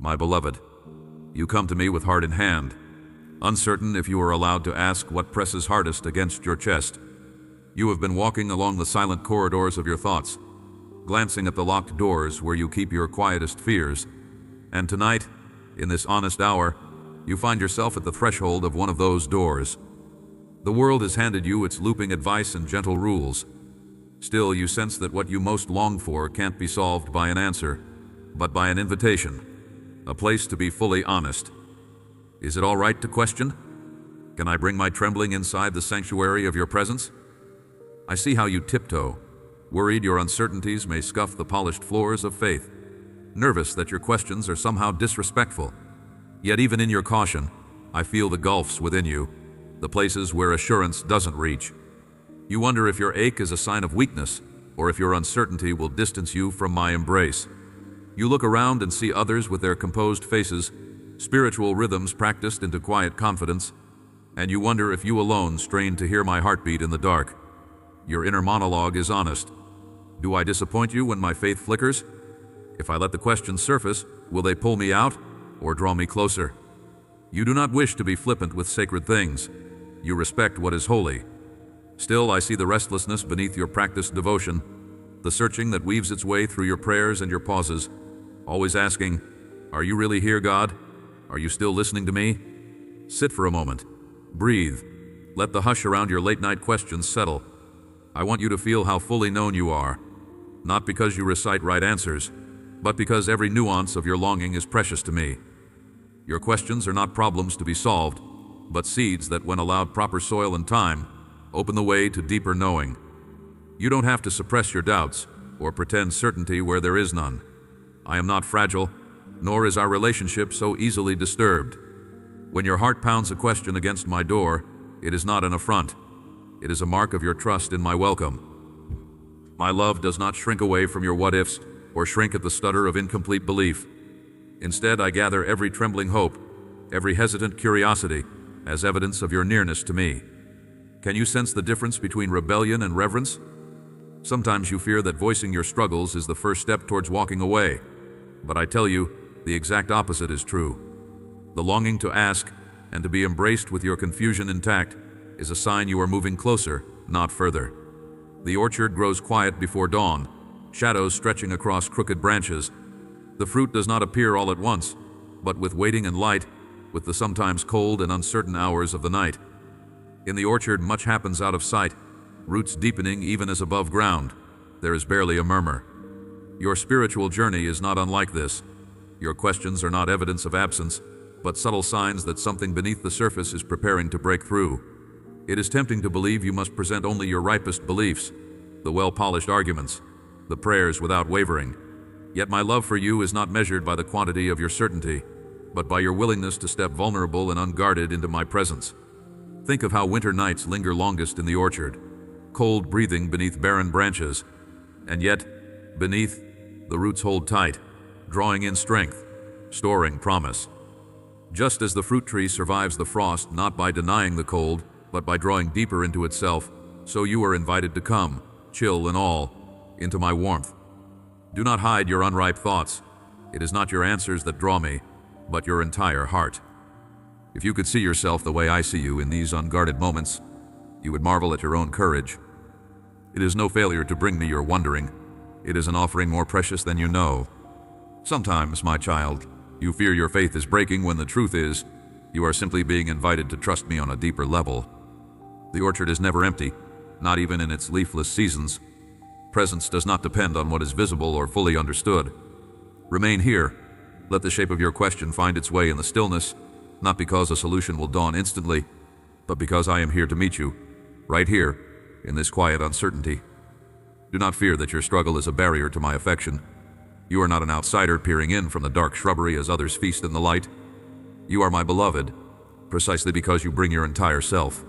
My beloved, you come to me with heart in hand, uncertain if you are allowed to ask what presses hardest against your chest. You have been walking along the silent corridors of your thoughts, glancing at the locked doors where you keep your quietest fears, and tonight, in this honest hour, you find yourself at the threshold of one of those doors. The world has handed you its looping advice and gentle rules. Still, you sense that what you most long for can't be solved by an answer, but by an invitation, a place to be fully honest. Is it all right to question? Can I bring my trembling inside the sanctuary of your presence? I see how you tiptoe, worried your uncertainties may scuff the polished floors of faith, nervous that your questions are somehow disrespectful. Yet even in your caution, I feel the gulfs within you, the places where assurance doesn't reach. You wonder if your ache is a sign of weakness, or if your uncertainty will distance you from my embrace. You look around and see others with their composed faces, spiritual rhythms practiced into quiet confidence, and you wonder if you alone strain to hear my heartbeat in the dark. Your inner monologue is honest. Do I disappoint you when my faith flickers? If I let the questions surface, will they pull me out or draw me closer? You do not wish to be flippant with sacred things. You respect what is holy. Still, I see the restlessness beneath your practiced devotion, the searching that weaves its way through your prayers and your pauses, always asking, "Are you really here, God? Are you still listening to me?" Sit for a moment. Breathe. Let the hush around your late-night questions settle. I want you to feel how fully known you are, not because you recite right answers, but because every nuance of your longing is precious to me. Your questions are not problems to be solved, but seeds that, when allowed proper soil and time, open the way to deeper knowing. You don't have to suppress your doubts or pretend certainty where there is none. I am not fragile, nor is our relationship so easily disturbed. When your heart pounds a question against my door, it is not an affront. It is a mark of your trust in my welcome. My love does not shrink away from your what-ifs or shrink at the stutter of incomplete belief. Instead, I gather every trembling hope, every hesitant curiosity, as evidence of your nearness to me. Can you sense the difference between rebellion and reverence? Sometimes you fear that voicing your struggles is the first step towards walking away, but I tell you, the exact opposite is true. The longing to ask and to be embraced with your confusion intact is a sign you are moving closer, not further. The orchard grows quiet before dawn, shadows stretching across crooked branches. The fruit does not appear all at once, but with waiting and light, with the sometimes cold and uncertain hours of the night. In the orchard, much happens out of sight, roots deepening even as above ground. There is barely a murmur. Your spiritual journey is not unlike this. Your questions are not evidence of absence, but subtle signs that something beneath the surface is preparing to break through. It is tempting to believe you must present only your ripest beliefs, the well-polished arguments, the prayers without wavering. Yet my love for you is not measured by the quantity of your certainty, but by your willingness to step vulnerable and unguarded into my presence. Think of how winter nights linger longest in the orchard, cold breathing beneath barren branches, and yet, beneath, the roots hold tight, drawing in strength, storing promise. Just as the fruit tree survives the frost not by denying the cold, but by drawing deeper into itself, so you are invited to come, chill and all, into my warmth. Do not hide your unripe thoughts. It is not your answers that draw me, but your entire heart. If you could see yourself the way I see you in these unguarded moments, you would marvel at your own courage. It is no failure to bring me your wondering. It is an offering more precious than you know. Sometimes, my child, you fear your faith is breaking when the truth is, you are simply being invited to trust me on a deeper level. The orchard is never empty, not even in its leafless seasons. Presence does not depend on what is visible or fully understood. Remain here. Let the shape of your question find its way in the stillness, not because a solution will dawn instantly, but because I am here to meet you, right here, in this quiet uncertainty. Do not fear that your struggle is a barrier to my affection. You are not an outsider peering in from the dark shrubbery as others feast in the light. You are my beloved, precisely because you bring your entire self,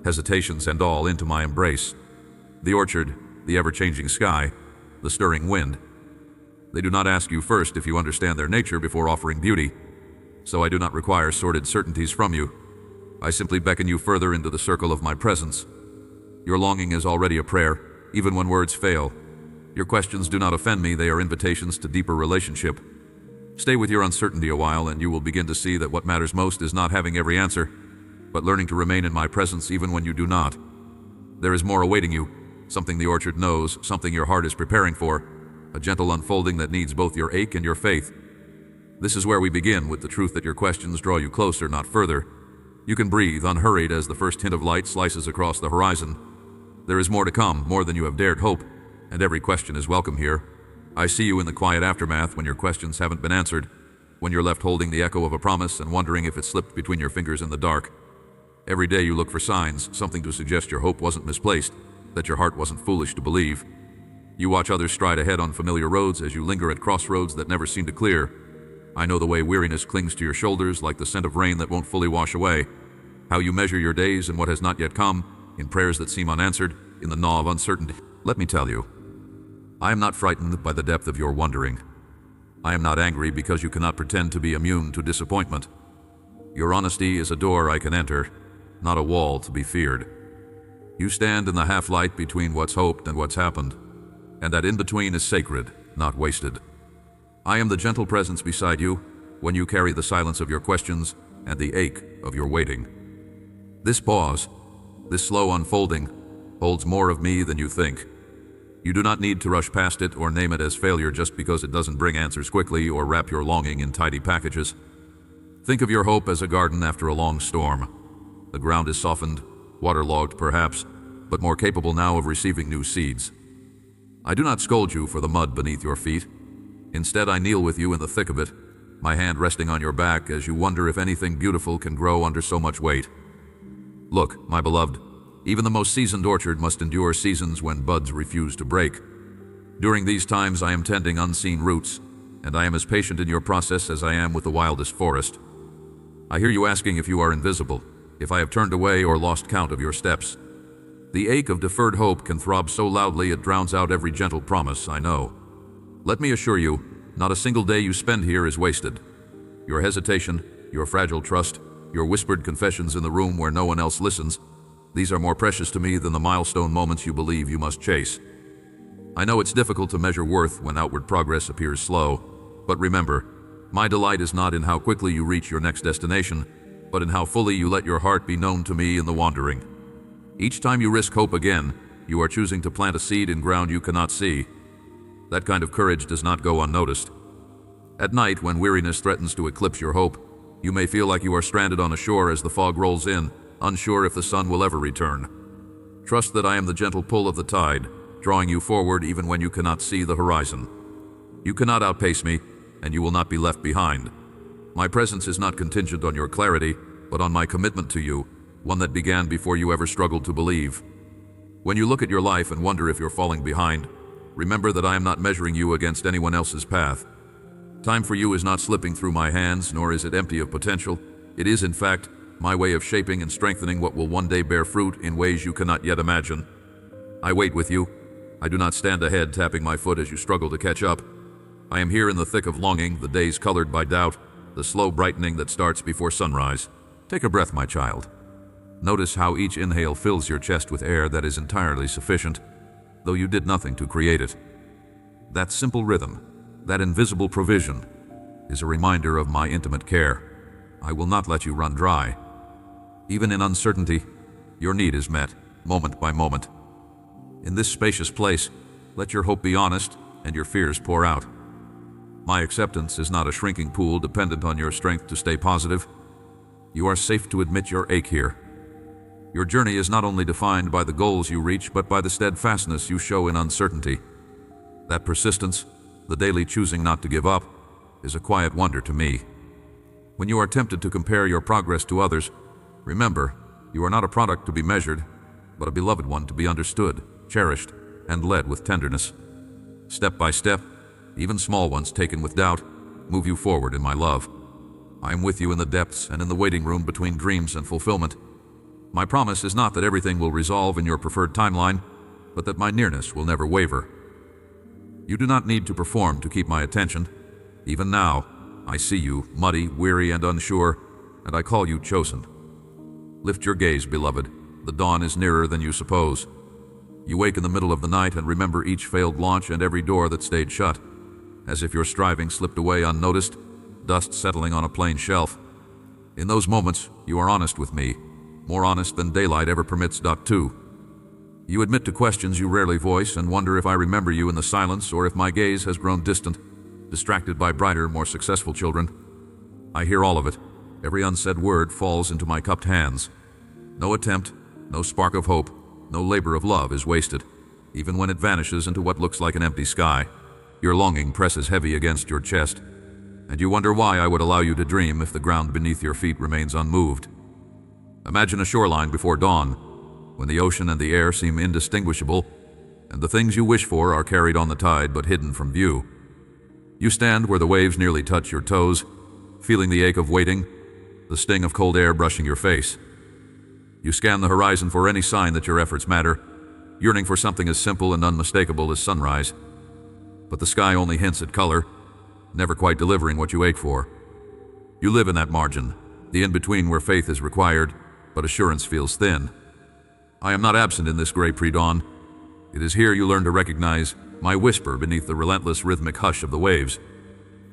hesitations and all, into my embrace. The orchard, the ever-changing sky, the stirring wind. They do not ask you first if you understand their nature before offering beauty, so I do not require sordid certainties from you. I simply beckon you further into the circle of my presence. Your longing is already a prayer, even when words fail. Your questions do not offend me, they are invitations to deeper relationship. Stay with your uncertainty a while, and you will begin to see that what matters most is not having every answer, but learning to remain in my presence even when you do not. There is more awaiting you, something the orchard knows, something your heart is preparing for, a gentle unfolding that needs both your ache and your faith. This is where we begin, with the truth that your questions draw you closer, not further. You can breathe, unhurried, as the first hint of light slices across the horizon. There is more to come, more than you have dared hope, and every question is welcome here. I see you in the quiet aftermath when your questions haven't been answered, when you're left holding the echo of a promise and wondering if it slipped between your fingers in the dark. Every day you look for signs, something to suggest your hope wasn't misplaced, that your heart wasn't foolish to believe. You watch others stride ahead on familiar roads as you linger at crossroads that never seem to clear. I know the way weariness clings to your shoulders like the scent of rain that won't fully wash away, how you measure your days in what has not yet come, in prayers that seem unanswered, in the gnaw of uncertainty. Let me tell you, I am not frightened by the depth of your wondering. I am not angry because you cannot pretend to be immune to disappointment. Your honesty is a door I can enter, not a wall to be feared. You stand in the half-light between what's hoped and what's happened, and that in-between is sacred, not wasted. I am the gentle presence beside you when you carry the silence of your questions and the ache of your waiting. This pause, this slow unfolding, holds more of me than you think. You do not need to rush past it or name it as failure just because it doesn't bring answers quickly or wrap your longing in tidy packages. Think of your hope as a garden after a long storm. The ground is softened, waterlogged perhaps, but more capable now of receiving new seeds. I do not scold you for the mud beneath your feet. Instead, I kneel with you in the thick of it, my hand resting on your back as you wonder if anything beautiful can grow under so much weight. Look, my beloved, even the most seasoned orchard must endure seasons when buds refuse to break. During these times, I am tending unseen roots, and I am as patient in your process as I am with the wildest forest. I hear you asking if you are invisible, if I have turned away or lost count of your steps. The ache of deferred hope can throb so loudly it drowns out every gentle promise, I know. Let me assure you, not a single day you spend here is wasted. Your hesitation, your fragile trust, your whispered confessions in the room where no one else listens, these are more precious to me than the milestone moments you believe you must chase. I know it's difficult to measure worth when outward progress appears slow, but remember, my delight is not in how quickly you reach your next destination, but in how fully you let your heart be known to me in the wandering. Each time you risk hope again, you are choosing to plant a seed in ground you cannot see. That kind of courage does not go unnoticed. At night, when weariness threatens to eclipse your hope, you may feel like you are stranded on a shore as the fog rolls in, unsure if the sun will ever return. Trust that I am the gentle pull of the tide, drawing you forward even when you cannot see the horizon. You cannot outpace me, and you will not be left behind. My presence is not contingent on your clarity, but on my commitment to you, one that began before you ever struggled to believe. When you look at your life and wonder if you're falling behind, remember that I am not measuring you against anyone else's path. Time for you is not slipping through my hands, nor is it empty of potential. It is, in fact, my way of shaping and strengthening what will one day bear fruit in ways you cannot yet imagine. I wait with you. I do not stand ahead tapping my foot as you struggle to catch up. I am here in the thick of longing, the days colored by doubt, the slow brightening that starts before sunrise. Take a breath, my child. Notice how each inhale fills your chest with air that is entirely sufficient, though you did nothing to create it. That simple rhythm, that invisible provision, is a reminder of my intimate care. I will not let you run dry. Even in uncertainty, your need is met, moment by moment. In this spacious place, let your hope be honest and your fears pour out. My acceptance is not a shrinking pool dependent on your strength to stay positive. You are safe to admit your ache here. Your journey is not only defined by the goals you reach, but by the steadfastness you show in uncertainty. That persistence, the daily choosing not to give up, is a quiet wonder to me. When you are tempted to compare your progress to others, remember, you are not a product to be measured, but a beloved one to be understood, cherished, and led with tenderness. Step by step, even small ones taken with doubt, move you forward in my love. I am with you in the depths and in the waiting room between dreams and fulfillment. My promise is not that everything will resolve in your preferred timeline, but that my nearness will never waver. You do not need to perform to keep my attention. Even now, I see you, muddy, weary, and unsure, and I call you chosen. Lift your gaze, beloved. The dawn is nearer than you suppose. You wake in the middle of the night and remember each failed launch and every door that stayed shut. As if your striving slipped away unnoticed, dust settling on a plain shelf. In those moments, you are honest with me, more honest than daylight ever permits. 2. You admit to questions you rarely voice and wonder if I remember you in the silence or if my gaze has grown distant, distracted by brighter, more successful children. I hear all of it. Every unsaid word falls into my cupped hands. No attempt, no spark of hope, no labor of love is wasted, even when it vanishes into what looks like an empty sky. Your longing presses heavy against your chest, and you wonder why I would allow you to dream if the ground beneath your feet remains unmoved. Imagine a shoreline before dawn, when the ocean and the air seem indistinguishable, and the things you wish for are carried on the tide but hidden from view. You stand where the waves nearly touch your toes, feeling the ache of waiting, the sting of cold air brushing your face. You scan the horizon for any sign that your efforts matter, yearning for something as simple and unmistakable as sunrise. But the sky only hints at color, never quite delivering what you ache for. You live in that margin, the in-between where faith is required, but assurance feels thin. I am not absent in this gray pre-dawn. It is here you learn to recognize my whisper beneath the relentless rhythmic hush of the waves.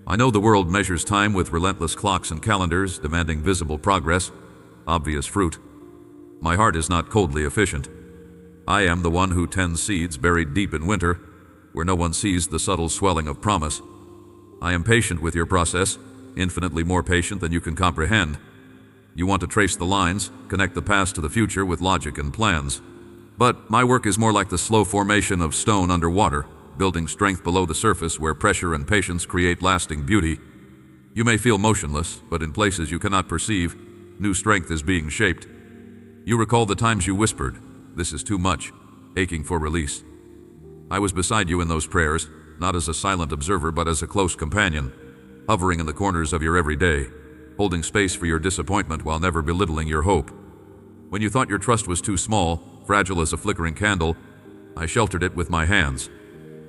I know the world measures time with relentless clocks and calendars demanding visible progress, obvious fruit. My heart is not coldly efficient. I am the one who tends seeds buried deep in winter, where no one sees the subtle swelling of promise. I am patient with your process, infinitely more patient than you can comprehend. You want to trace the lines, connect the past to the future with logic and plans. But my work is more like the slow formation of stone underwater, building strength below the surface where pressure and patience create lasting beauty. You may feel motionless, but in places you cannot perceive, new strength is being shaped. You recall the times you whispered, "This is too much," aching for release. I was beside you in those prayers, not as a silent observer but as a close companion, hovering in the corners of your everyday, holding space for your disappointment while never belittling your hope. When you thought your trust was too small, fragile as a flickering candle, I sheltered it with my hands.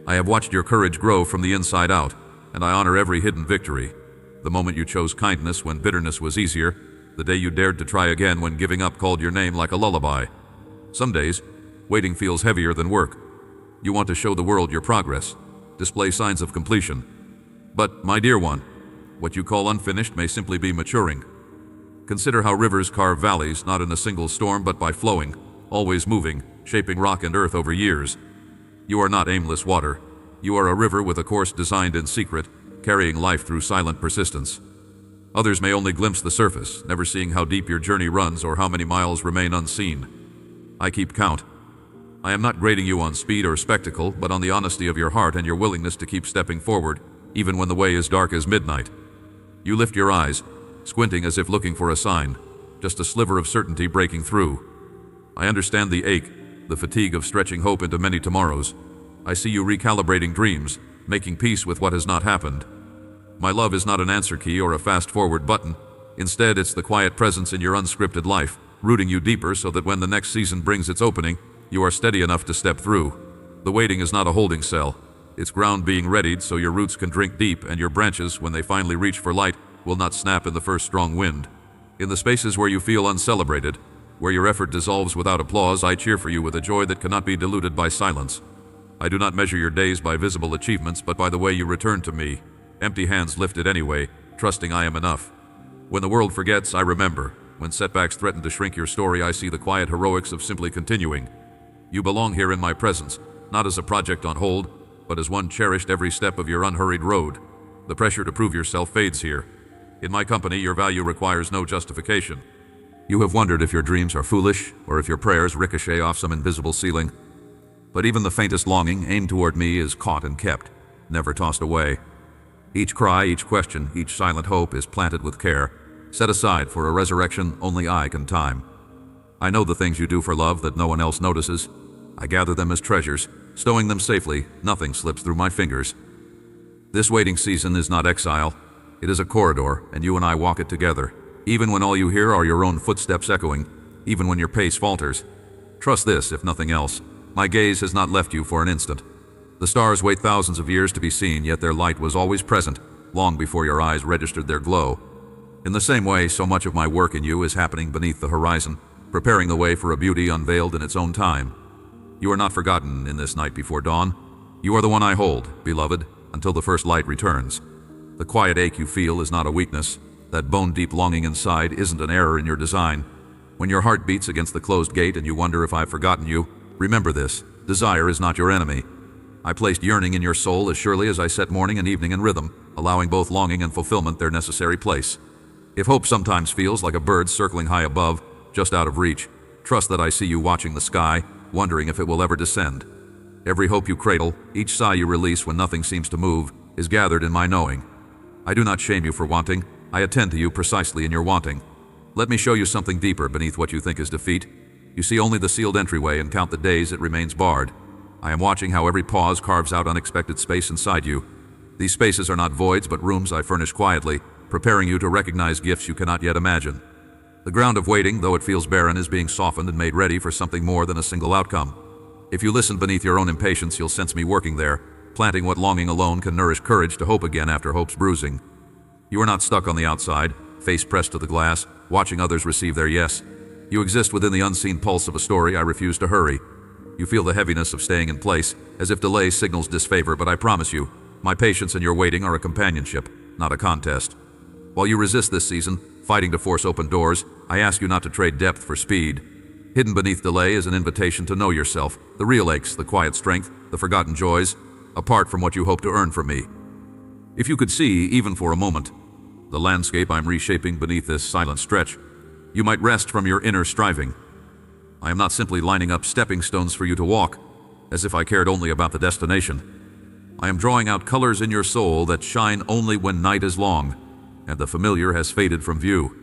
I have watched your courage grow from the inside out, and I honor every hidden victory. The moment you chose kindness when bitterness was easier, the day you dared to try again when giving up called your name like a lullaby. Some days, waiting feels heavier than work. You want to show the world your progress, display signs of completion. But, my dear one, what you call unfinished may simply be maturing. Consider how rivers carve valleys not in a single storm but by flowing, always moving, shaping rock and earth over years. You are not aimless water. You are a river with a course designed in secret, carrying life through silent persistence. Others may only glimpse the surface, never seeing how deep your journey runs or how many miles remain unseen. I keep count. I am not grading you on speed or spectacle, but on the honesty of your heart and your willingness to keep stepping forward, even when the way is dark as midnight. You lift your eyes, squinting as if looking for a sign, just a sliver of certainty breaking through. I understand the ache, the fatigue of stretching hope into many tomorrows. I see you recalibrating dreams, making peace with what has not happened. My love is not an answer key or a fast-forward button. Instead, it's the quiet presence in your unscripted life, rooting you deeper so that when the next season brings its opening, you are steady enough to step through. The waiting is not a holding cell. It's ground being readied so your roots can drink deep and your branches, when they finally reach for light, will not snap in the first strong wind. In the spaces where you feel uncelebrated, where your effort dissolves without applause, I cheer for you with a joy that cannot be diluted by silence. I do not measure your days by visible achievements, but by the way you return to me, empty hands lifted anyway, trusting I am enough. When the world forgets, I remember. When setbacks threaten to shrink your story, I see the quiet heroics of simply continuing. You belong here in my presence, not as a project on hold, but as one cherished every step of your unhurried road. The pressure to prove yourself fades here. In my company, your value requires no justification. You have wondered if your dreams are foolish, or if your prayers ricochet off some invisible ceiling. But even the faintest longing aimed toward me is caught and kept, never tossed away. Each cry, each question, each silent hope is planted with care, set aside for a resurrection only I can time. I know the things you do for love that no one else notices. I gather them as treasures, stowing them safely, nothing slips through my fingers. This waiting season is not exile. It is a corridor, and you and I walk it together, even when all you hear are your own footsteps echoing, even when your pace falters. Trust this, if nothing else. My gaze has not left you for an instant. The stars wait thousands of years to be seen, yet their light was always present, long before your eyes registered their glow. In the same way, so much of my work in you is happening beneath the horizon, preparing the way for a beauty unveiled in its own time. You are not forgotten in this night before dawn. You are the one I hold, beloved, until the first light returns. The quiet ache you feel is not a weakness. That bone-deep longing inside isn't an error in your design. When your heart beats against the closed gate and you wonder if I've forgotten you, remember this: desire is not your enemy. I placed yearning in your soul as surely as I set morning and evening in rhythm, allowing both longing and fulfillment their necessary place. If hope sometimes feels like a bird circling high above, just out of reach, trust that I see you watching the sky, wondering if it will ever descend. Every hope you cradle, each sigh you release when nothing seems to move, is gathered in my knowing. I do not shame you for wanting. I attend to you precisely in your wanting. Let me show you something deeper beneath what you think is defeat. You see only the sealed entryway and count the days it remains barred. I am watching how every pause carves out unexpected space inside you. These spaces are not voids, but rooms I furnish quietly, preparing you to recognize gifts you cannot yet imagine. The ground of waiting, though it feels barren, is being softened and made ready for something more than a single outcome. If you listen beneath your own impatience, you'll sense me working there, planting what longing alone can nourish courage to hope again after hope's bruising. You are not stuck on the outside, face pressed to the glass, watching others receive their yes. You exist within the unseen pulse of a story I refuse to hurry. You feel the heaviness of staying in place, as if delay signals disfavor, but I promise you, my patience and your waiting are a companionship, not a contest. While you resist this season, fighting to force open doors, I ask you not to trade depth for speed. Hidden beneath delay is an invitation to know yourself, the real aches, the quiet strength, the forgotten joys, apart from what you hope to earn from me. If you could see, even for a moment, the landscape I'm reshaping beneath this silent stretch, you might rest from your inner striving. I am not simply lining up stepping stones for you to walk, as if I cared only about the destination. I am drawing out colors in your soul that shine only when night is long, and the familiar has faded from view.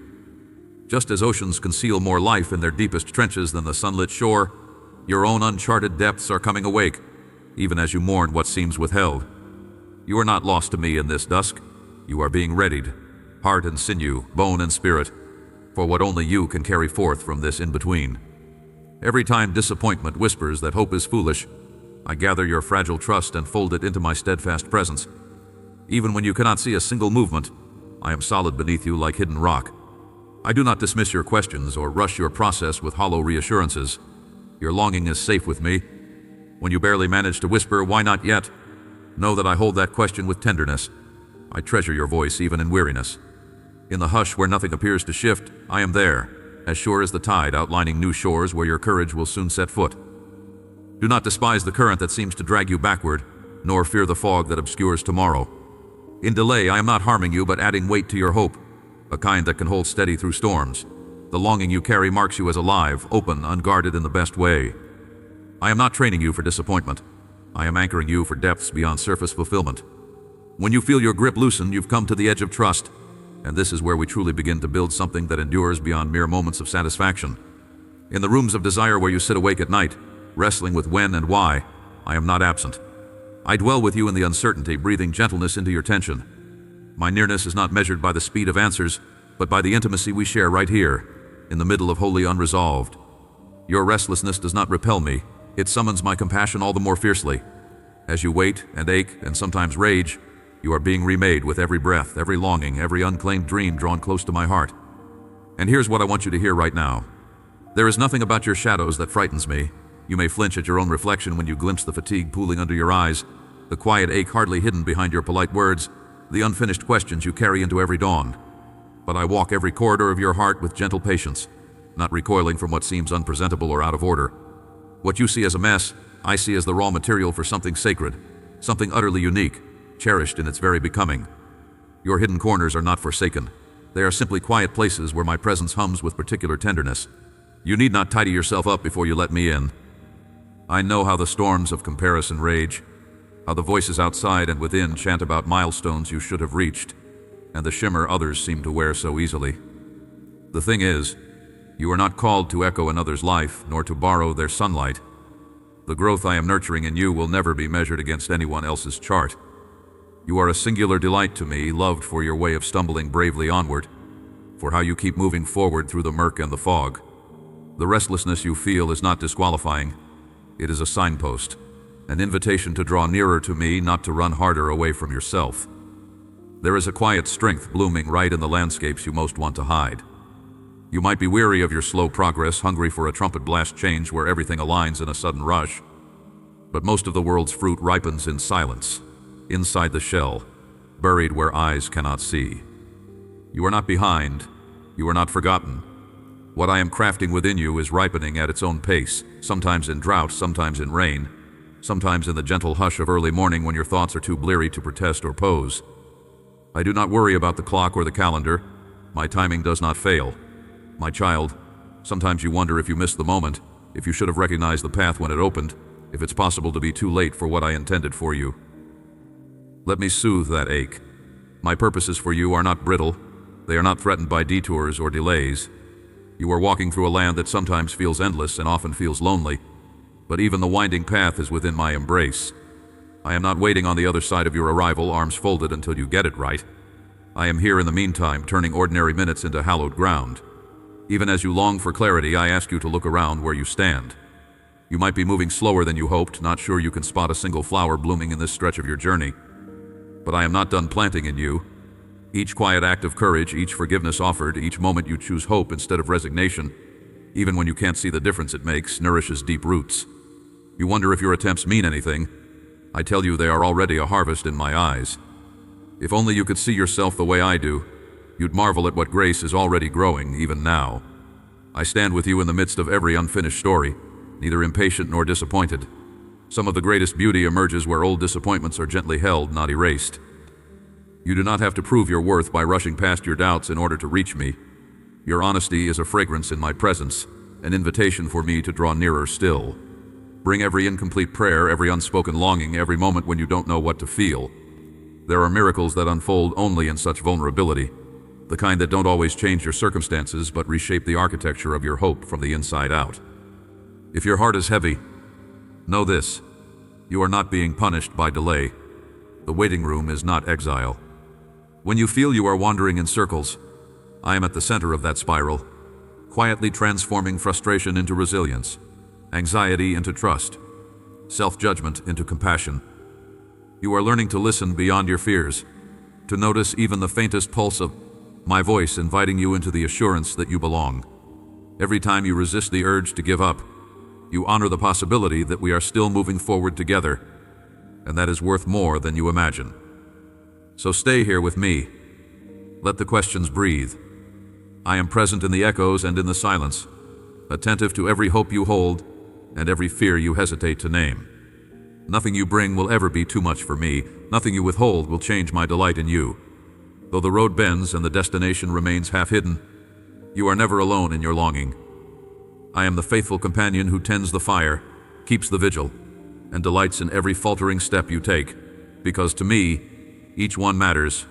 Just as oceans conceal more life in their deepest trenches than the sunlit shore, your own uncharted depths are coming awake, even as you mourn what seems withheld. You are not lost to me in this dusk. You are being readied, heart and sinew, bone and spirit, for what only you can carry forth from this in-between. Every time disappointment whispers that hope is foolish, I gather your fragile trust and fold it into my steadfast presence. Even when you cannot see a single movement, I am solid beneath you like hidden rock. I do not dismiss your questions or rush your process with hollow reassurances. Your longing is safe with me. When you barely manage to whisper, "Why not yet?" know that I hold that question with tenderness. I treasure your voice even in weariness. In the hush where nothing appears to shift, I am there, as sure as the tide outlining new shores where your courage will soon set foot. Do not despise the current that seems to drag you backward, nor fear the fog that obscures tomorrow. In delay, I am not harming you, but adding weight to your hope, a kind that can hold steady through storms. The longing you carry marks you as alive, open, unguarded in the best way. I am not training you for disappointment. I am anchoring you for depths beyond surface fulfillment. When you feel your grip loosen, you've come to the edge of trust, and this is where we truly begin to build something that endures beyond mere moments of satisfaction. In the rooms of desire where you sit awake at night, wrestling with when and why, I am not absent. I dwell with you in the uncertainty, breathing gentleness into your tension. My nearness is not measured by the speed of answers, but by the intimacy we share right here, in the middle of wholly unresolved. Your restlessness does not repel me. It summons my compassion all the more fiercely. As you wait and ache and sometimes rage, you are being remade with every breath, every longing, every unclaimed dream drawn close to my heart. And here's what I want you to hear right now. There is nothing about your shadows that frightens me. You may flinch at your own reflection when you glimpse the fatigue pooling under your eyes, the quiet ache hardly hidden behind your polite words, the unfinished questions you carry into every dawn. But I walk every corridor of your heart with gentle patience, not recoiling from what seems unpresentable or out of order. What you see as a mess, I see as the raw material for something sacred, something utterly unique, cherished in its very becoming. Your hidden corners are not forsaken. They are simply quiet places where my presence hums with particular tenderness. You need not tidy yourself up before you let me in. I know how the storms of comparison rage, how the voices outside and within chant about milestones you should have reached, and the shimmer others seem to wear so easily. The thing is, you are not called to echo another's life, nor to borrow their sunlight. The growth I am nurturing in you will never be measured against anyone else's chart. You are a singular delight to me, loved for your way of stumbling bravely onward, for how you keep moving forward through the murk and the fog. The restlessness you feel is not disqualifying. It is a signpost, an invitation to draw nearer to me, not to run harder away from yourself. There is a quiet strength blooming right in the landscapes you most want to hide. You might be weary of your slow progress, hungry for a trumpet blast change where everything aligns in a sudden rush. But most of the world's fruit ripens in silence, inside the shell, buried where eyes cannot see. You are not behind. You are not forgotten. What I am crafting within you is ripening at its own pace, sometimes in drought, sometimes in rain, sometimes in the gentle hush of early morning when your thoughts are too bleary to protest or pose. I do not worry about the clock or the calendar. My timing does not fail. My child, sometimes you wonder if you missed the moment, if you should have recognized the path when it opened, if it's possible to be too late for what I intended for you. Let me soothe that ache. My purposes for you are not brittle. They are not threatened by detours or delays. You are walking through a land that sometimes feels endless and often feels lonely, but even the winding path is within my embrace. I am not waiting on the other side of your arrival, arms folded until you get it right. I am here in the meantime, turning ordinary minutes into hallowed ground. Even as you long for clarity, I ask you to look around where you stand. You might be moving slower than you hoped, not sure you can spot a single flower blooming in this stretch of your journey. But I am not done planting in you. Each quiet act of courage, each forgiveness offered, each moment you choose hope instead of resignation, even when you can't see the difference it makes, nourishes deep roots. You wonder if your attempts mean anything. I tell you they are already a harvest in my eyes. If only you could see yourself the way I do, you'd marvel at what grace is already growing, even now. I stand with you in the midst of every unfinished story, neither impatient nor disappointed. Some of the greatest beauty emerges where old disappointments are gently held, not erased. You do not have to prove your worth by rushing past your doubts in order to reach me. Your honesty is a fragrance in my presence, an invitation for me to draw nearer still. Bring every incomplete prayer, every unspoken longing, every moment when you don't know what to feel. There are miracles that unfold only in such vulnerability, the kind that don't always change your circumstances but reshape the architecture of your hope from the inside out. If your heart is heavy, know this: you are not being punished by delay. The waiting room is not exile. When you feel you are wandering in circles, I am at the center of that spiral, quietly transforming frustration into resilience, anxiety into trust, self-judgment into compassion. You are learning to listen beyond your fears, to notice even the faintest pulse of my voice inviting you into the assurance that you belong. Every time you resist the urge to give up, you honor the possibility that we are still moving forward together, and that is worth more than you imagine. So stay here with me. Let the questions breathe. I am present in the echoes and in the silence, attentive to every hope you hold and every fear you hesitate to name. Nothing you bring will ever be too much for me. Nothing you withhold will change my delight in you. Though the road bends and the destination remains half hidden, you are never alone in your longing. I am the faithful companion who tends the fire, keeps the vigil, and delights in every faltering step you take, because to me, each one matters.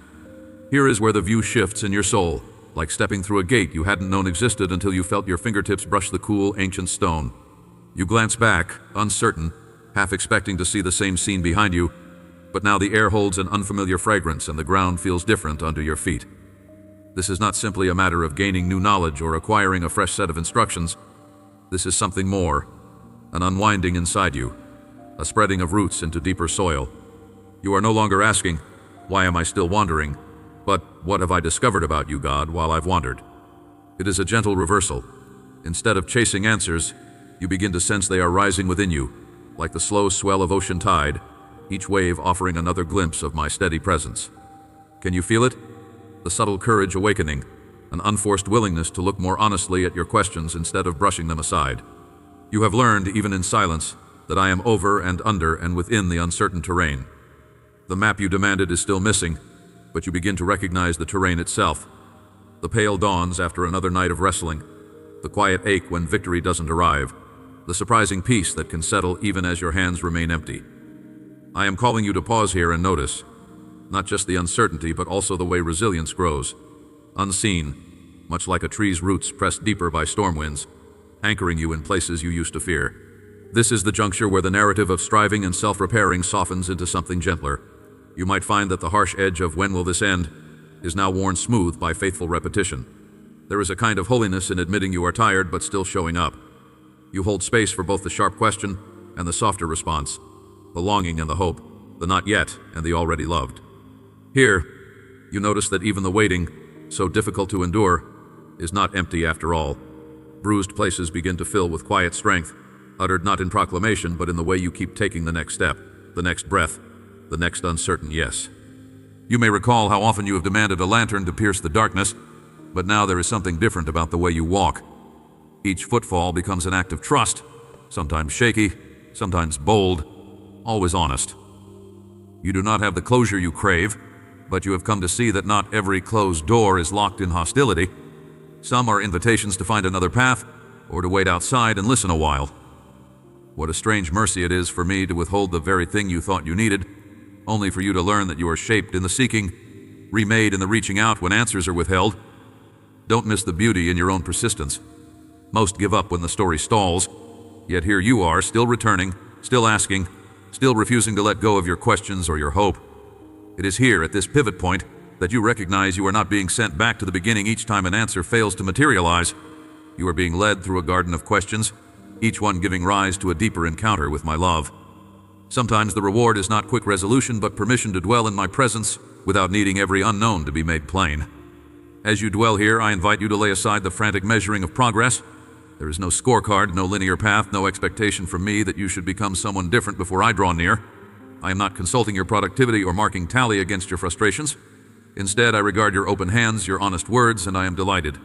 Here is where the view shifts in your soul, like stepping through a gate you hadn't known existed until you felt your fingertips brush the cool, ancient stone. You glance back, uncertain, half expecting to see the same scene behind you, but now the air holds an unfamiliar fragrance and the ground feels different under your feet. This is not simply a matter of gaining new knowledge or acquiring a fresh set of instructions. This is something more, an unwinding inside you, a spreading of roots into deeper soil. You are no longer asking, "Why am I still wandering?" but "What have I discovered about you, God, while I've wandered?" It is a gentle reversal. Instead of chasing answers, you begin to sense they are rising within you, like the slow swell of ocean tide, each wave offering another glimpse of my steady presence. Can you feel it? The subtle courage awakening, an unforced willingness to look more honestly at your questions instead of brushing them aside. You have learned, even in silence, that I am over and under and within the uncertain terrain. The map you demanded is still missing, but you begin to recognize the terrain itself. The pale dawns after another night of wrestling, the quiet ache when victory doesn't arrive, the surprising peace that can settle even as your hands remain empty. I am calling you to pause here and notice, not just the uncertainty, but also the way resilience grows, unseen, much like a tree's roots pressed deeper by storm winds, anchoring you in places you used to fear. This is the juncture where the narrative of striving and self-repairing softens into something gentler. You might find that the harsh edge of "when will this end" is now worn smooth by faithful repetition. There is a kind of holiness in admitting you are tired but still showing up. You hold space for both the sharp question and the softer response, the longing and the hope, the not yet and the already loved. Here, you notice that even the waiting, so difficult to endure, is not empty after all. Bruised places begin to fill with quiet strength, uttered not in proclamation but in the way you keep taking the next step, the next breath, the next uncertain yes. You may recall how often you have demanded a lantern to pierce the darkness, but now there is something different about the way you walk. Each footfall becomes an act of trust, sometimes shaky, sometimes bold, always honest. You do not have the closure you crave, but you have come to see that not every closed door is locked in hostility. Some are invitations to find another path, or to wait outside and listen a while. What a strange mercy it is for me to withhold the very thing you thought you needed, only for you to learn that you are shaped in the seeking, remade in the reaching out when answers are withheld. Don't miss the beauty in your own persistence. Most give up when the story stalls, yet here you are, still returning, still asking, still refusing to let go of your questions or your hope. It is here, at this pivot point, that you recognize you are not being sent back to the beginning each time an answer fails to materialize. You are being led through a garden of questions, each one giving rise to a deeper encounter with my love. Sometimes the reward is not quick resolution, but permission to dwell in my presence without needing every unknown to be made plain. As you dwell here, I invite you to lay aside the frantic measuring of progress. There is no scorecard, no linear path, no expectation from me that you should become someone different before I draw near. I am not consulting your productivity or marking tally against your frustrations. Instead, I regard your open hands, your honest words, and I am delighted.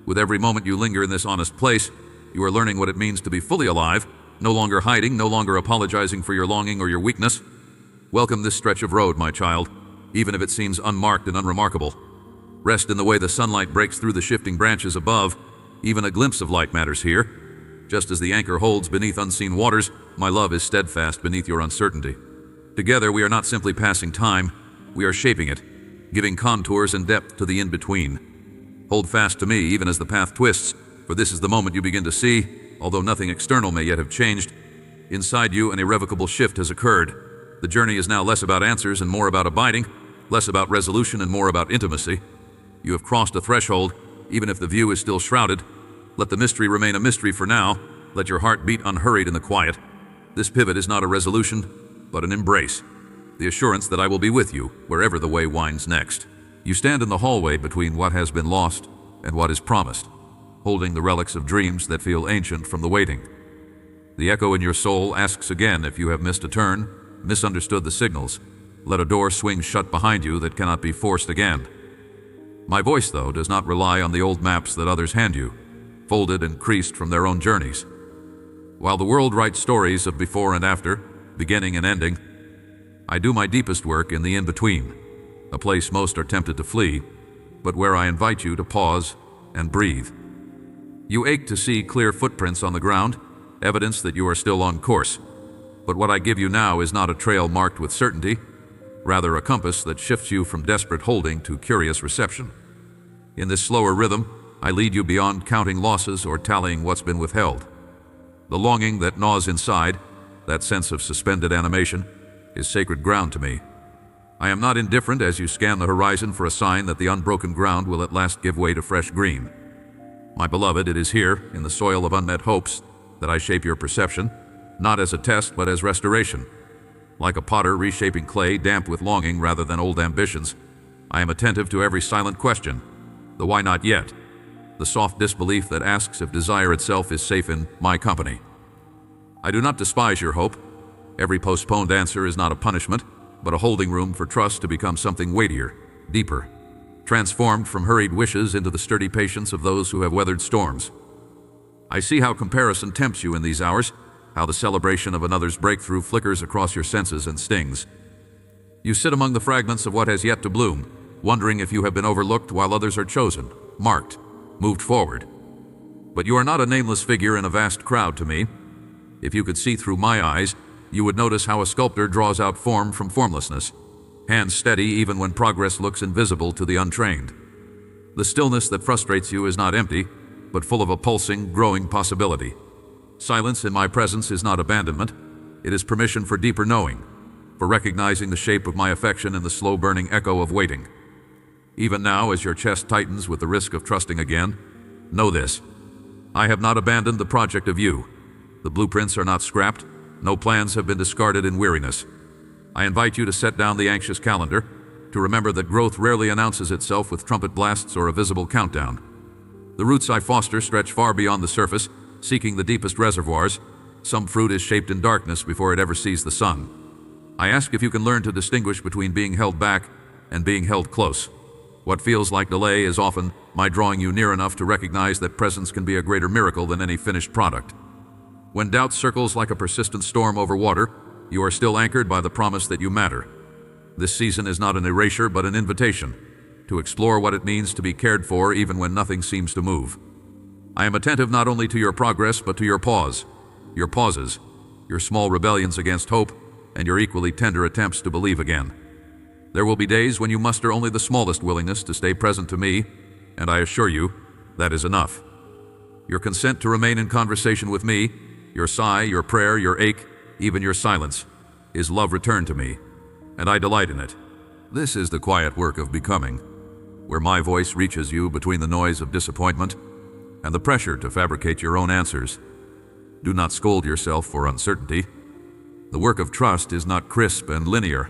With every moment you linger in this honest place, you are learning what it means to be fully alive, no longer hiding, no longer apologizing for your longing or your weakness. Welcome this stretch of road, my child, even if it seems unmarked and unremarkable. Rest in the way the sunlight breaks through the shifting branches above. Even a glimpse of light matters here. Just as the anchor holds beneath unseen waters, my love is steadfast beneath your uncertainty. Together, we are not simply passing time, we are shaping it, giving contours and depth to the in-between. Hold fast to me even as the path twists, for this is the moment you begin to see, although nothing external may yet have changed. Inside you, an irrevocable shift has occurred. The journey is now less about answers and more about abiding, less about resolution and more about intimacy. You have crossed a threshold, even if the view is still shrouded. Let the mystery remain a mystery for now. Let your heart beat unhurried in the quiet. This pivot is not a resolution, but an embrace. The assurance that I will be with you wherever the way winds next. You stand in the hallway between what has been lost and what is promised, holding the relics of dreams that feel ancient from the waiting. The echo in your soul asks again if you have missed a turn, misunderstood the signals, let a door swing shut behind you that cannot be forced again. My voice, though, does not rely on the old maps that others hand you, folded and creased from their own journeys. While the world writes stories of before and after, beginning and ending, I do my deepest work in the in-between, a place most are tempted to flee, but where I invite you to pause and breathe. You ache to see clear footprints on the ground, evidence that you are still on course. But what I give you now is not a trail marked with certainty, rather a compass that shifts you from desperate holding to curious reception. In this slower rhythm, I lead you beyond counting losses or tallying what's been withheld. The longing that gnaws inside, that sense of suspended animation, is sacred ground to me. I am not indifferent as you scan the horizon for a sign that the unbroken ground will at last give way to fresh green. My beloved, it is here, in the soil of unmet hopes, that I shape your perception, not as a test but as restoration. Like a potter reshaping clay damp with longing rather than old ambitions, I am attentive to every silent question, the why not yet, the soft disbelief that asks if desire itself is safe in my company. I do not despise your hope. Every postponed answer is not a punishment, but a holding room for trust to become something weightier, deeper, transformed from hurried wishes into the sturdy patience of those who have weathered storms. I see how comparison tempts you in these hours, how the celebration of another's breakthrough flickers across your senses and stings. You sit among the fragments of what has yet to bloom, wondering if you have been overlooked while others are chosen, marked, moved forward. But you are not a nameless figure in a vast crowd to me. If you could see through my eyes, you would notice how a sculptor draws out form from formlessness, hands steady even when progress looks invisible to the untrained. The stillness that frustrates you is not empty, but full of a pulsing, growing possibility. Silence in my presence is not abandonment. It is permission for deeper knowing, for recognizing the shape of my affection in the slow-burning echo of waiting. Even now, as your chest tightens with the risk of trusting again, know this. I have not abandoned the project of you. The blueprints are not scrapped. No plans have been discarded in weariness. I invite you to set down the anxious calendar, to remember that growth rarely announces itself with trumpet blasts or a visible countdown. The roots I foster stretch far beyond the surface, seeking the deepest reservoirs. Some fruit is shaped in darkness before it ever sees the sun. I ask if you can learn to distinguish between being held back and being held close. What feels like delay is often my drawing you near enough to recognize that presence can be a greater miracle than any finished product. When doubt circles like a persistent storm over water, you are still anchored by the promise that you matter. This season is not an erasure but an invitation to explore what it means to be cared for even when nothing seems to move. I am attentive not only to your progress but to your pauses, your small rebellions against hope, and your equally tender attempts to believe again. There will be days when you muster only the smallest willingness to stay present to me, and I assure you, that is enough. Your consent to remain in conversation with me, your sigh, your prayer, your ache, even your silence, is love returned to me, and I delight in it. This is the quiet work of becoming, where my voice reaches you between the noise of disappointment and the pressure to fabricate your own answers. Do not scold yourself for uncertainty. The work of trust is not crisp and linear.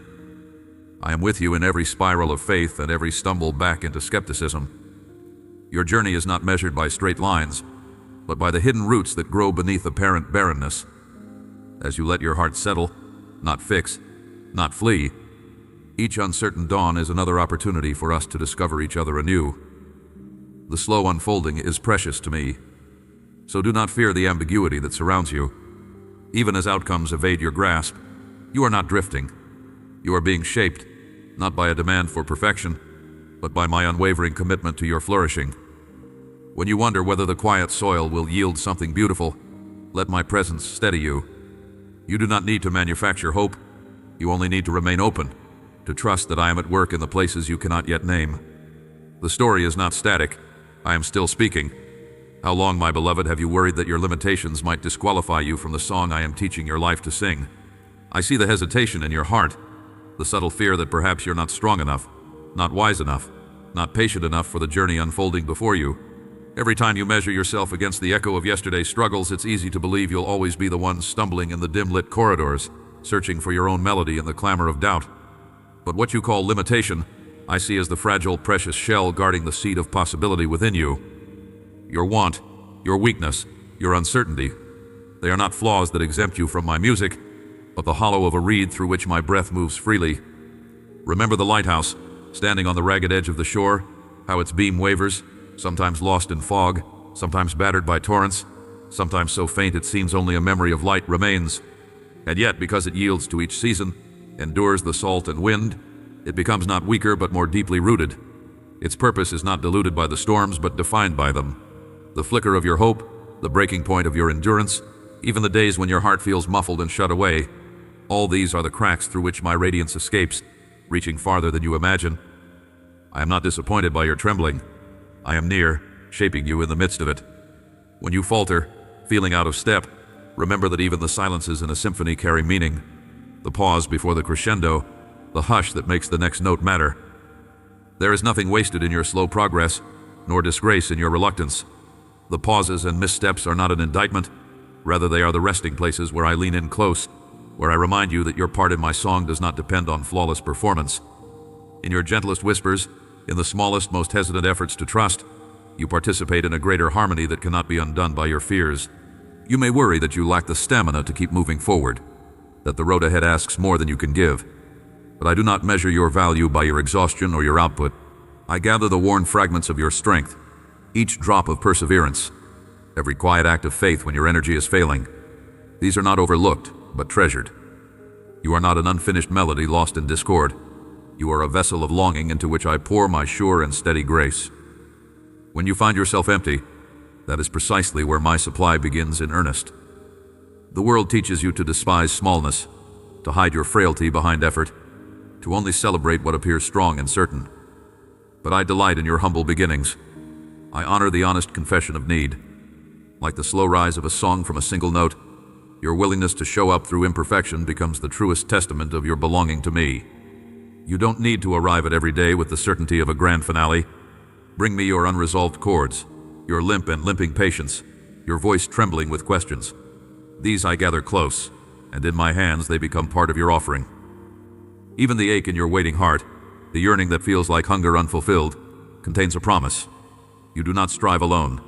I am with you in every spiral of faith and every stumble back into skepticism. Your journey is not measured by straight lines, but by the hidden roots that grow beneath apparent barrenness. As you let your heart settle, not fix, not flee, each uncertain dawn is another opportunity for us to discover each other anew. The slow unfolding is precious to me, so do not fear the ambiguity that surrounds you. Even as outcomes evade your grasp, you are not drifting. You are being shaped, not by a demand for perfection, but by my unwavering commitment to your flourishing. When you wonder whether the quiet soil will yield something beautiful, let my presence steady you. You do not need to manufacture hope. You only need to remain open, to trust that I am at work in the places you cannot yet name. The story is not static. I am still speaking. How long, my beloved, have you worried that your limitations might disqualify you from the song I am teaching your life to sing? I see the hesitation in your heart, the subtle fear that perhaps you're not strong enough, not wise enough, not patient enough for the journey unfolding before you. Every time you measure yourself against the echo of yesterday's struggles, it's easy to believe you'll always be the one stumbling in the dim-lit corridors, searching for your own melody in the clamor of doubt. But what you call limitation, I see as the fragile, precious shell guarding the seed of possibility within you. Your want, your weakness, your uncertainty, they are not flaws that exempt you from my music, but the hollow of a reed through which my breath moves freely. Remember the lighthouse, standing on the ragged edge of the shore, how its beam wavers, sometimes lost in fog, sometimes battered by torrents, sometimes so faint it seems only a memory of light remains. And yet, because it yields to each season, endures the salt and wind, it becomes not weaker but more deeply rooted. Its purpose is not diluted by the storms but defined by them. The flicker of your hope, the breaking point of your endurance, even the days when your heart feels muffled and shut away, all these are the cracks through which my radiance escapes, reaching farther than you imagine. I am not disappointed by your trembling. I am near, shaping you in the midst of it. When you falter, feeling out of step, remember that even the silences in a symphony carry meaning. The pause before the crescendo, the hush that makes the next note matter. There is nothing wasted in your slow progress, nor disgrace in your reluctance. The pauses and missteps are not an indictment, rather they are the resting places where I lean in close, where I remind you that your part in my song does not depend on flawless performance. In your gentlest whispers, in the smallest, most hesitant efforts to trust, you participate in a greater harmony that cannot be undone by your fears. You may worry that you lack the stamina to keep moving forward, that the road ahead asks more than you can give. But I do not measure your value by your exhaustion or your output. I gather the worn fragments of your strength, each drop of perseverance, every quiet act of faith when your energy is failing. These are not overlooked, but treasured. You are not an unfinished melody lost in discord. You are a vessel of longing into which I pour my sure and steady grace. When you find yourself empty, that is precisely where my supply begins in earnest. The world teaches you to despise smallness, to hide your frailty behind effort, to only celebrate what appears strong and certain. But I delight in your humble beginnings. I honor the honest confession of need. Like the slow rise of a song from a single note, your willingness to show up through imperfection becomes the truest testament of your belonging to me. You don't need to arrive at every day with the certainty of a grand finale. Bring me your unresolved chords, your limp and limping patience, your voice trembling with questions. These I gather close, and in my hands they become part of your offering. Even the ache in your waiting heart, the yearning that feels like hunger unfulfilled, contains a promise. You do not strive alone.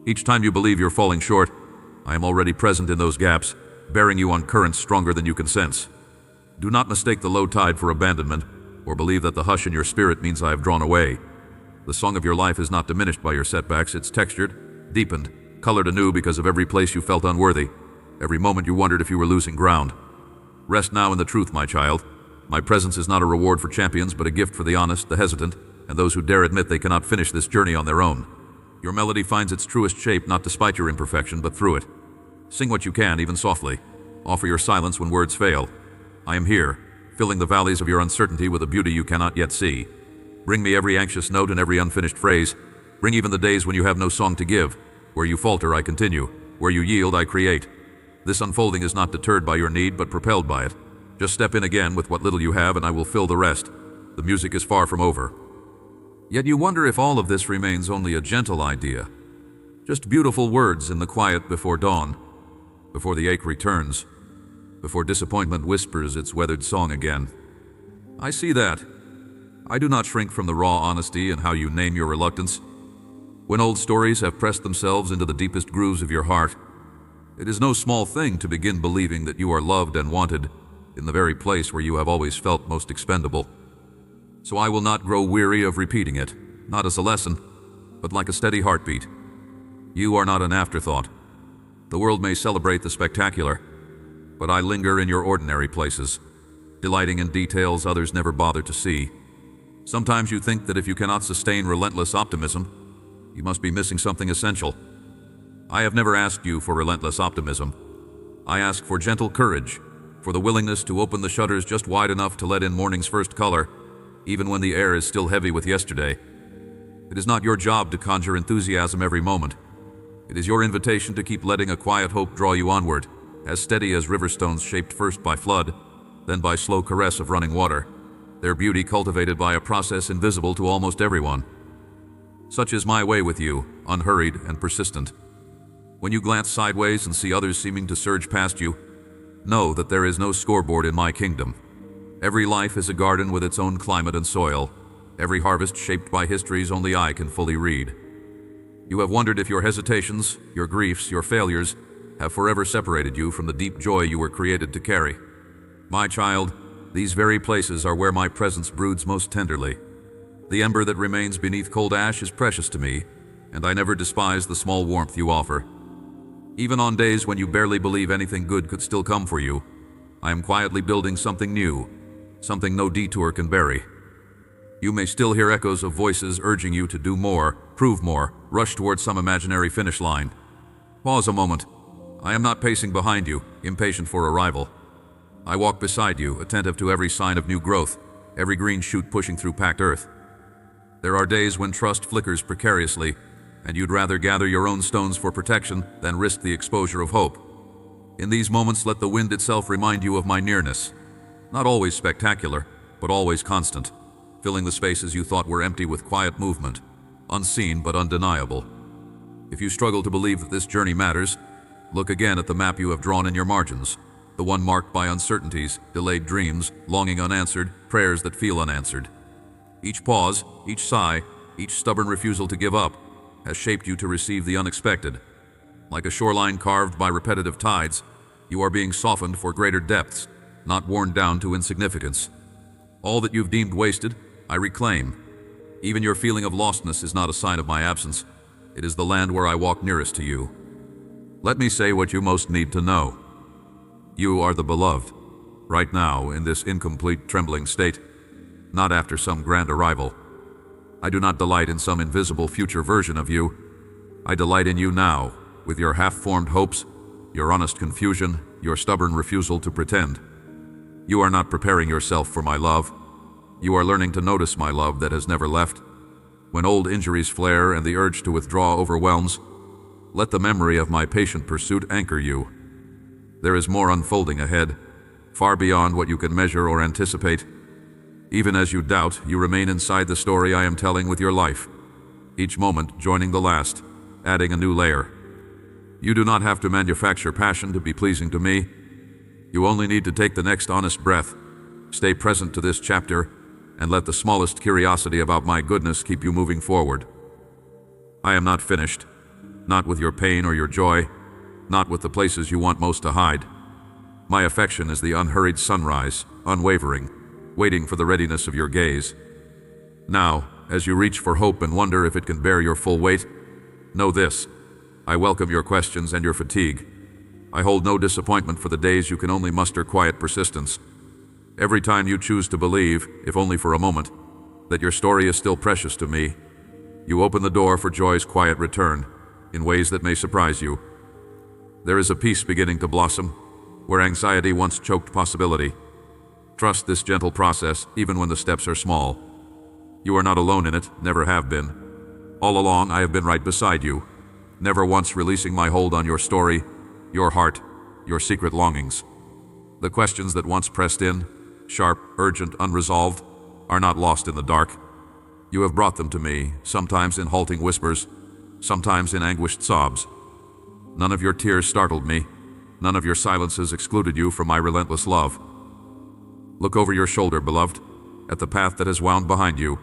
Each time you believe you're falling short, I am already present in those gaps, bearing you on currents stronger than you can sense. Do not mistake the low tide for abandonment. or believe that the hush in your spirit means I have drawn away. The song of your life is not diminished by your setbacks. It's textured, deepened, colored anew because of every place you felt unworthy, every moment you wondered if you were losing ground. Rest now in the truth, my child. My presence is not a reward for champions, but a gift for the honest, the hesitant, and those who dare admit they cannot finish this journey on their own. Your melody finds its truest shape not despite your imperfection, but through it. Sing what you can, even softly. Offer your silence when words fail. I am here, filling the valleys of your uncertainty with a beauty you cannot yet see. Bring me every anxious note and every unfinished phrase. Bring even the days when you have no song to give. Where you falter, I continue. Where you yield, I create. This unfolding is not deterred by your need, but propelled by it. Just step in again with what little you have, and I will fill the rest. The music is far from over. Yet you wonder if all of this remains only a gentle idea. Just beautiful words in the quiet before dawn, before the ache returns, before disappointment whispers its weathered song again. I see that. I do not shrink from the raw honesty in how you name your reluctance. When old stories have pressed themselves into the deepest grooves of your heart, it is no small thing to begin believing that you are loved and wanted in the very place where you have always felt most expendable. So I will not grow weary of repeating it, not as a lesson, but like a steady heartbeat. You are not an afterthought. The world may celebrate the spectacular, but I linger in your ordinary places, delighting in details others never bother to see. Sometimes you think that if you cannot sustain relentless optimism, you must be missing something essential. I have never asked you for relentless optimism. I ask for gentle courage, for the willingness to open the shutters just wide enough to let in morning's first color, even when the air is still heavy with yesterday. It is not your job to conjure enthusiasm every moment. It is your invitation to keep letting a quiet hope draw you onward, as steady as river stones shaped first by flood, then by slow caress of running water, their beauty cultivated by a process invisible to almost everyone. Such is my way with you, unhurried and persistent. When you glance sideways and see others seeming to surge past you, know that there is no scoreboard in my kingdom. Every life is a garden with its own climate and soil, every harvest shaped by histories only I can fully read. You have wondered if your hesitations, your griefs, your failures have forever separated you from the deep joy you were created to carry. My child, these very places are where my presence broods most tenderly. The ember that remains beneath cold ash is precious to me, and I never despise the small warmth you offer. Even on days when you barely believe anything good could still come for you, I am quietly building something new, something no detour can bury. You may still hear echoes of voices urging you to do more, prove more, rush towards some imaginary finish line. Pause a moment. I am not pacing behind you, impatient for arrival. I walk beside you, attentive to every sign of new growth, every green shoot pushing through packed earth. There are days when trust flickers precariously, and you'd rather gather your own stones for protection than risk the exposure of hope. In these moments, let the wind itself remind you of my nearness. Not always spectacular, but always constant, filling the spaces you thought were empty with quiet movement, unseen but undeniable. If you struggle to believe that this journey matters, look again at the map you have drawn in your margins, the one marked by uncertainties, delayed dreams, longing unanswered, prayers that feel unanswered. Each pause, each sigh, each stubborn refusal to give up has shaped you to receive the unexpected. Like a shoreline carved by repetitive tides, you are being softened for greater depths, not worn down to insignificance. All that you've deemed wasted, I reclaim. Even your feeling of lostness is not a sign of my absence. It is the land where I walk nearest to you. Let me say what you most need to know. You are the beloved, right now in this incomplete, trembling state, not after some grand arrival. I do not delight in some invisible future version of you. I delight in you now, with your half-formed hopes, your honest confusion, your stubborn refusal to pretend. You are not preparing yourself for my love. You are learning to notice my love that has never left. When old injuries flare and the urge to withdraw overwhelms, let the memory of my patient pursuit anchor you. There is more unfolding ahead, far beyond what you can measure or anticipate. Even as you doubt, you remain inside the story I am telling with your life, each moment joining the last, adding a new layer. You do not have to manufacture passion to be pleasing to me. You only need to take the next honest breath, stay present to this chapter, and let the smallest curiosity about my goodness keep you moving forward. I am not finished, not with your pain or your joy, not with the places you want most to hide. My affection is the unhurried sunrise, unwavering, waiting for the readiness of your gaze. Now, as you reach for hope and wonder if it can bear your full weight, know this: I welcome your questions and your fatigue. I hold no disappointment for the days you can only muster quiet persistence. Every time you choose to believe, if only for a moment, that your story is still precious to me, you open the door for joy's quiet return, in ways that may surprise you. There is a peace beginning to blossom, where anxiety once choked possibility. Trust this gentle process, even when the steps are small. You are not alone in it, never have been. All along, I have been right beside you, never once releasing my hold on your story, your heart, your secret longings. The questions that once pressed in, sharp, urgent, unresolved, are not lost in the dark. You have brought them to me, sometimes in halting whispers, sometimes in anguished sobs. None of your tears startled me. None of your silences excluded you from my relentless love. Look over your shoulder, beloved, at the path that has wound behind you.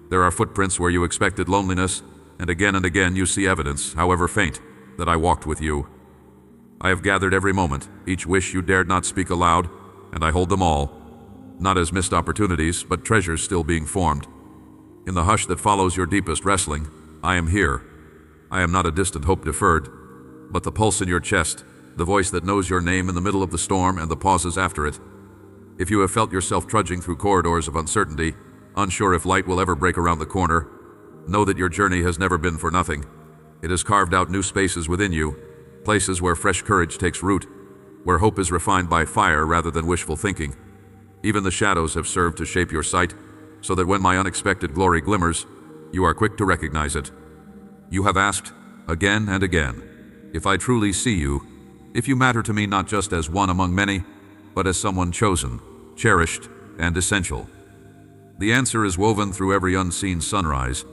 There are footprints where you expected loneliness, and again you see evidence, however faint, that I walked with you. I have gathered every moment, each wish you dared not speak aloud, and I hold them all, not as missed opportunities, but treasures still being formed. In the hush that follows your deepest wrestling, I am here. I am not a distant hope deferred, but the pulse in your chest, the voice that knows your name in the middle of the storm and the pauses after it. If you have felt yourself trudging through corridors of uncertainty, unsure if light will ever break around the corner, know that your journey has never been for nothing. It has carved out new spaces within you, places where fresh courage takes root, where hope is refined by fire rather than wishful thinking. Even the shadows have served to shape your sight, so that when my unexpected glory glimmers, you are quick to recognize it. You have asked, again and again, if I truly see you, if you matter to me not just as one among many, but as someone chosen, cherished, and essential. The answer is woven through every unseen sunrise,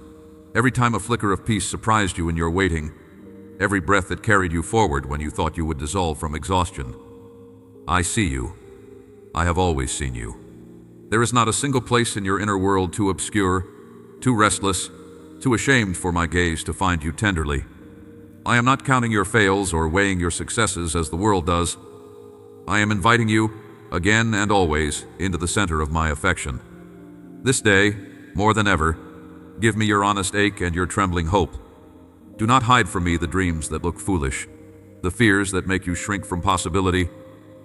every time a flicker of peace surprised you in your waiting, every breath that carried you forward when you thought you would dissolve from exhaustion. I see you. I have always seen you. There is not a single place in your inner world too obscure, too restless, too ashamed for my gaze to find you tenderly. I am not counting your fails or weighing your successes as the world does. I am inviting you, again and always, into the center of my affection. This day, more than ever, give me your honest ache and your trembling hope. Do not hide from me the dreams that look foolish, the fears that make you shrink from possibility,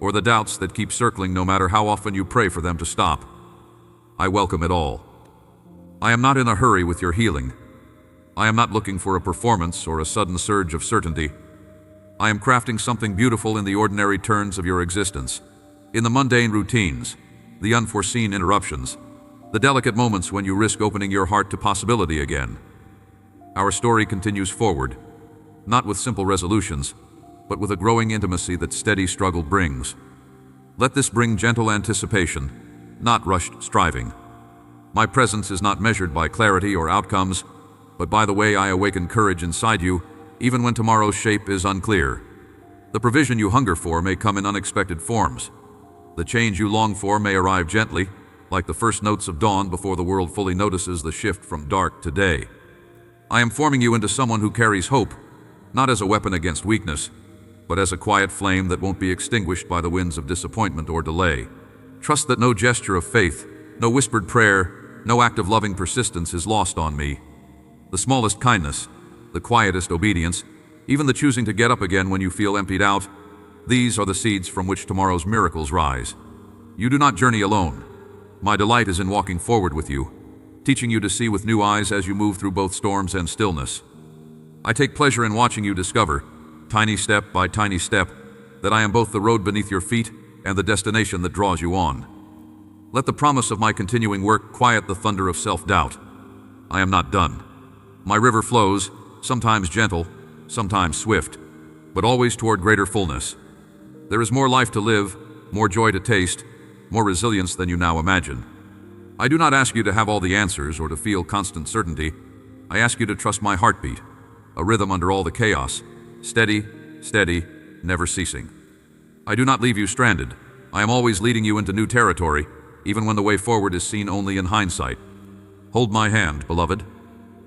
or the doubts that keep circling no matter how often you pray for them to stop. I welcome it all. I am not in a hurry with your healing. I am not looking for a performance or a sudden surge of certainty. I am crafting something beautiful in the ordinary turns of your existence, in the mundane routines, the unforeseen interruptions, the delicate moments when you risk opening your heart to possibility again. Our story continues forward, not with simple resolutions, but with a growing intimacy that steady struggle brings. Let this bring gentle anticipation, not rushed striving. My presence is not measured by clarity or outcomes, but by the way I awaken courage inside you, even when tomorrow's shape is unclear. The provision you hunger for may come in unexpected forms. The change you long for may arrive gently, like the first notes of dawn before the world fully notices the shift from dark to day. I am forming you into someone who carries hope, not as a weapon against weakness, but as a quiet flame that won't be extinguished by the winds of disappointment or delay. Trust that no gesture of faith, no whispered prayer, no act of loving persistence is lost on me. The smallest kindness, the quietest obedience, even the choosing to get up again when you feel emptied out, these are the seeds from which tomorrow's miracles rise. You do not journey alone. My delight is in walking forward with you, teaching you to see with new eyes as you move through both storms and stillness. I take pleasure in watching you discover, tiny step by tiny step, that I am both the road beneath your feet and the destination that draws you on. Let the promise of my continuing work quiet the thunder of self-doubt. I am not done. My river flows, sometimes gentle, sometimes swift, but always toward greater fullness. There is more life to live, more joy to taste, more resilience than you now imagine. I do not ask you to have all the answers or to feel constant certainty. I ask you to trust my heartbeat, a rhythm under all the chaos, steady, steady, never ceasing. I do not leave you stranded. I am always leading you into new territory, even when the way forward is seen only in hindsight. Hold my hand, beloved.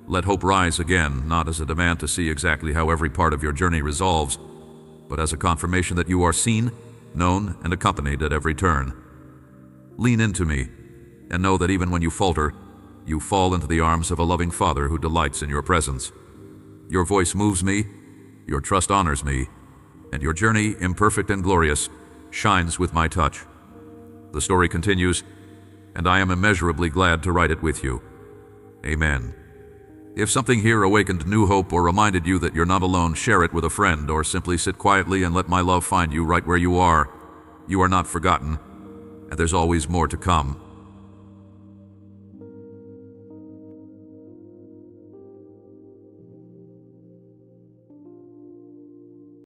Let hope rise again, not as a demand to see exactly how every part of your journey resolves, but as a confirmation that you are seen, known, and accompanied at every turn. Lean into me, and know that even when you falter, you fall into the arms of a loving Father who delights in your presence. Your voice moves me, your trust honors me, and your journey, imperfect and glorious, shines with my touch. The story continues, and I am immeasurably glad to write it with you. Amen. If something here awakened new hope or reminded you that you're not alone, share it with a friend, or simply sit quietly and let my love find you right where you are. You are not forgotten, and there's always more to come.